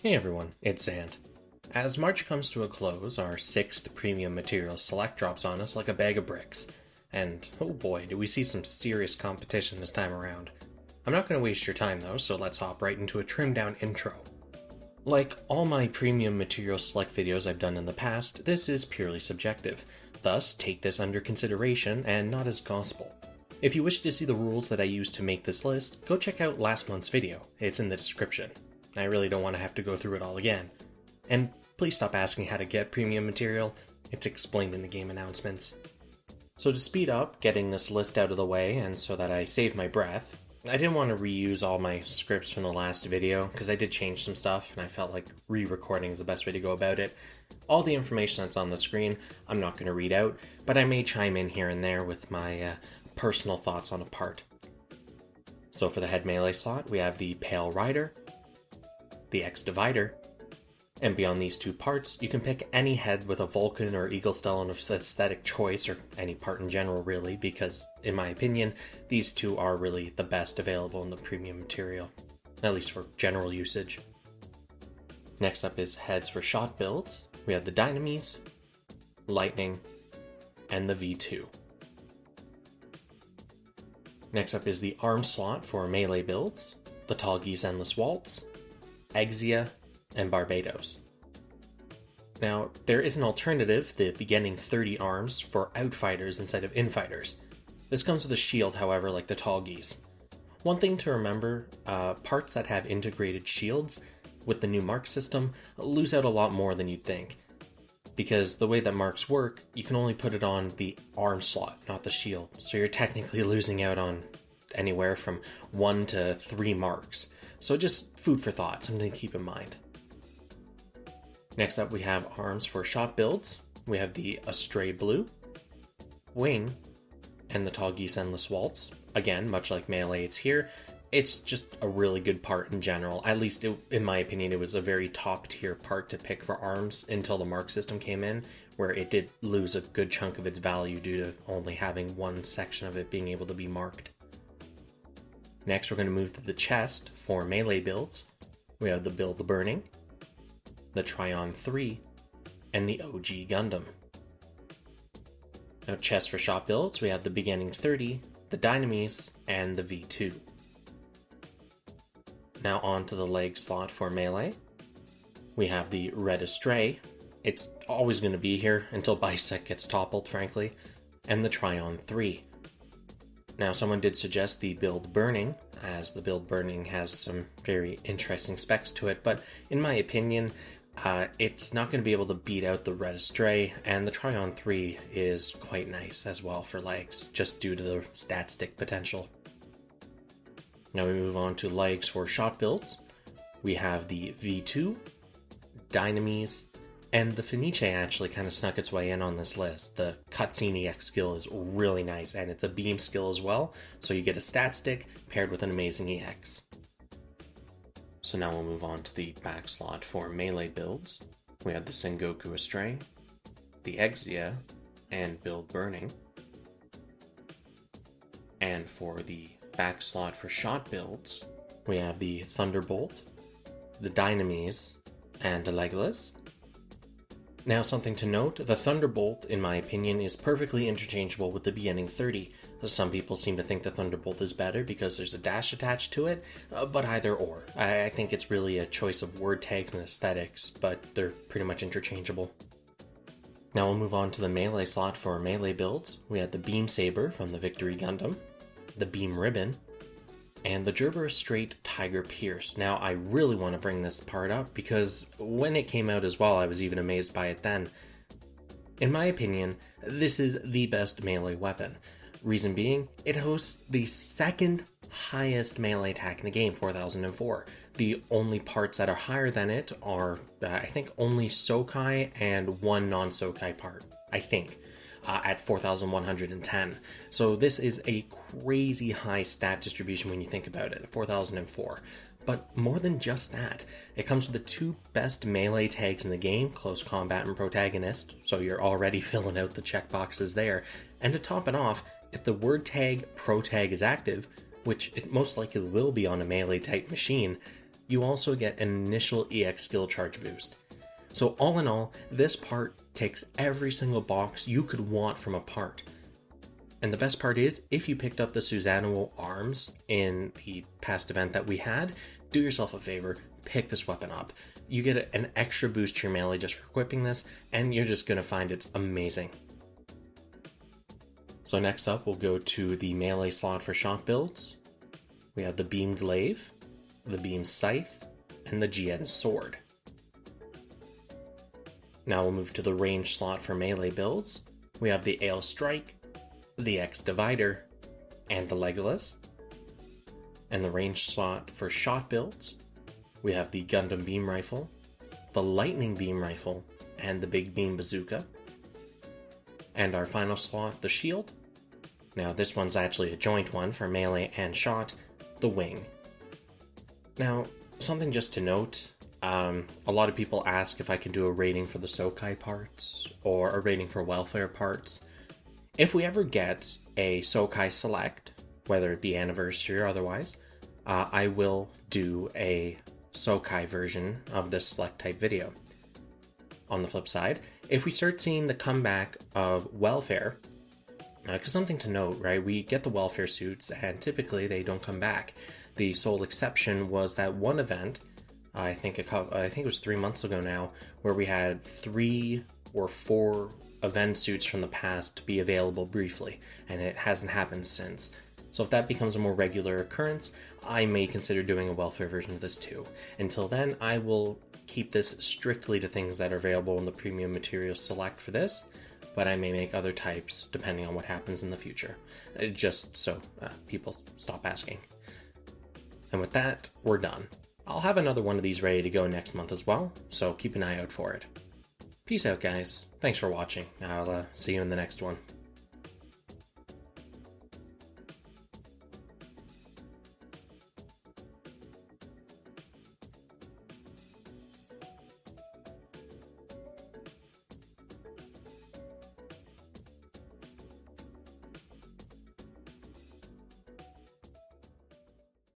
Hey everyone, it's Xant. As March comes to a close, our 6th premium material select drops on us like a bag of bricks. And oh boy, do we see some serious competition this time around. I'm not going to waste your time though, so let's hop right into a trimmed down intro. Like all my premium material select videos I've done in the past, this is purely subjective. Thus, take this under consideration and not as gospel. If you wish to see the rules that I used to make this list, go check out last month's video. It's in the description. I really don't want to have to go through it all again. And please stop asking how to get premium material. It's explained in the game announcements. So to speed up getting this list out of the way and so that I save my breath, I didn't want to reuse all my scripts from the last video because I did change some stuff and I felt like re-recording is the best way to go about it. All the information that's on the screen I'm not going to read out, but I may chime in here and there with my personal thoughts on a part. So for the head melee slot, we have the Pale Rider, the X Divider, and beyond these two parts, you can pick any head with a Vulcan or Eagle Stellan of aesthetic choice, or any part in general really, because in my opinion, these two are really the best available in the premium material, at least for general usage. Next up is heads for shot builds. We have the Dynamis, Lightning, and the V2. Next up is the arm slot for melee builds, the Tall Geese Endless Waltz, Exia, and Barbados. Now, there is an alternative, the beginning 30 arms, for outfighters instead of infighters. This comes with a shield, however, like the Tall Geese. One thing to remember, parts that have integrated shields with the new mark system lose out a lot more than you'd think. Because the way that marks work, you can only put it on the arm slot, not the shield. So you're technically losing out on anywhere from 1 to 3 marks. So just food for thought, something to keep in mind. Next up we have arms for shot builds. We have the Astray Blue, Wing, and the Tall Geese Endless Waltz. Again, much like melee, it's here. It's just a really good part in general. At least in my opinion, it was a very top tier part to pick for arms until the mark system came in, where it did lose a good chunk of its value due to only having one section of it being able to be marked. Next, we're going to move to the chest for melee builds. We have the Build the Burning, the Tryon 3, and the OG Gundam. Now, chest for shot builds, we have the Beginning 30, the Dynamis, and the V2. Now on to the leg slot for melee. We have the Red Astray. It's always going to be here until Bisect gets toppled, frankly, and the Tryon 3. Now, someone did suggest the Build Burning, as the Build Burning has some very interesting specs to it, but in my opinion, it's not going to be able to beat out the Red Astray, and the Tryon 3 is quite nice as well for legs, just due to the stat stick potential. Now we move on to legs for shot builds. We have the V2, Dynamis, and the Fenice actually kind of snuck its way in on this list. The Cutscene EX skill is really nice, and it's a beam skill as well, so you get a stat stick paired with an amazing EX. So now we'll move on to the back slot for melee builds. We have the Sengoku Astray, the Exia, and Build Burning. And for the back slot for shot builds, we have the Thunderbolt, the Dynamis, and the Legolas. Now, something to note, the Thunderbolt, in my opinion, is perfectly interchangeable with the Beginning 30. Some people seem to think the Thunderbolt is better because there's a dash attached to it, but either or. I think it's really a choice of word tags and aesthetics, but they're pretty much interchangeable. Now we'll move on to the melee slot for melee builds. We have the Beam Saber from the Victory Gundam, the Beam Ribbon, and the Gerber Straight Tiger Pierce. Now, I really want to bring this part up because when it came out as well, I was even amazed by it then. In my opinion, this is the best melee weapon. Reason being, it hosts the second highest melee attack in the game, 4004. The only parts that are higher than it are, I think, only Sokai and one non-Sokai part, I think. At 4,110. So this is a crazy high stat distribution when you think about it, at 4,004. But more than just that, it comes with the two best melee tags in the game, Close Combat and Protagonist, so you're already filling out the checkboxes there. And to top it off, if the word tag Pro Tag is active, which it most likely will be on a melee type machine, you also get an initial EX skill charge boost. So all in all, this part ticks every single box you could want from a part. And the best part is, if you picked up the Susanoo arms in the past event that we had, do yourself a favor, pick this weapon up. You get an extra boost to your melee just for equipping this, and you're just going to find it's amazing. So next up, we'll go to the melee slot for shot builds. We have the Beam Glaive, the Beam Scythe, and the GN Sword. Now we'll move to the range slot for melee builds. We have the Ale Strike, the X Divider, and the Legolas. And the range slot for shot builds, we have the Gundam Beam Rifle, the Lightning Beam Rifle, and the Big Beam Bazooka. And our final slot, the Shield. Now this one's actually a joint one for melee and shot, the Wing. Now, something just to note, a lot of people ask if I can do a rating for the Sokai parts, or a rating for welfare parts. If we ever get a Sokai Select, whether it be Anniversary or otherwise, I will do a Sokai version of this Select type video. On the flip side, if we start seeing the comeback of welfare, because something to note, right, we get the welfare suits and typically they don't come back. The sole exception was that one event, I think it was 3 months ago now, where we had 3 or 4 event suits from the past be available briefly, and it hasn't happened since. So if that becomes a more regular occurrence, I may consider doing a welfare version of this too. Until then, I will keep this strictly to things that are available in the Premium Materials Select for this, but I may make other types depending on what happens in the future, just so people stop asking. And with that, we're done. I'll have another one of these ready to go next month as well, so keep an eye out for it. Peace out, guys. Thanks for watching. I'll see you in the next one.